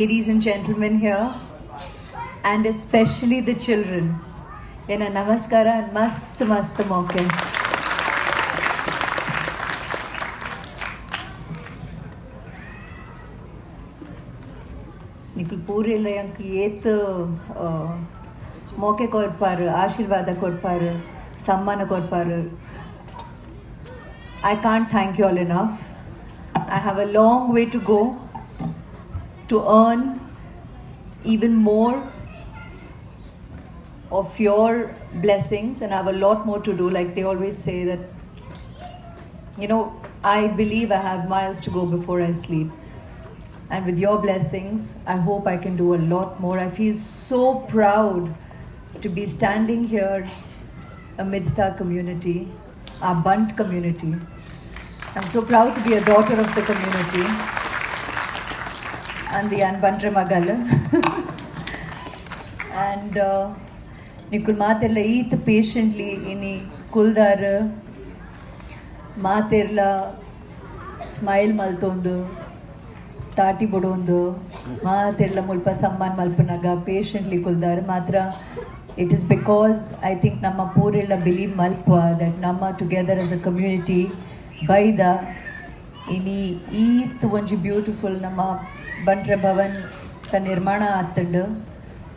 Ladies and gentlemen here, and especially the children. Ena namaskara and mast moke. Nikul pure layank yet moke korpar, ashirvada korpar, sammana korpar. I can't thank you all enough. I have a long way to go to earn even more of your blessings, and I have a lot more to do. Like they always say that, I believe I have miles to go before I sleep. And with your blessings, I hope I can do a lot more. I feel so proud to be standing here amidst our community, our Bunt community. I'm so proud to be a daughter of the community. And the Bantre Magala. And Nikul Materla eat patiently ini Kuldar Materla smile maltondo, Tati Bodondo, Materla Mulpa Samman Malpanaga, patiently Kuldar Matra. It is because I think Nama Purella believe Malpa that Nama together as a community by the ini eat one beautiful Nama Bantre Bhavan Nirmana Attandu,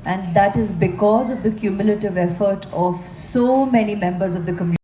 and that is because of the cumulative effort of so many members of the community.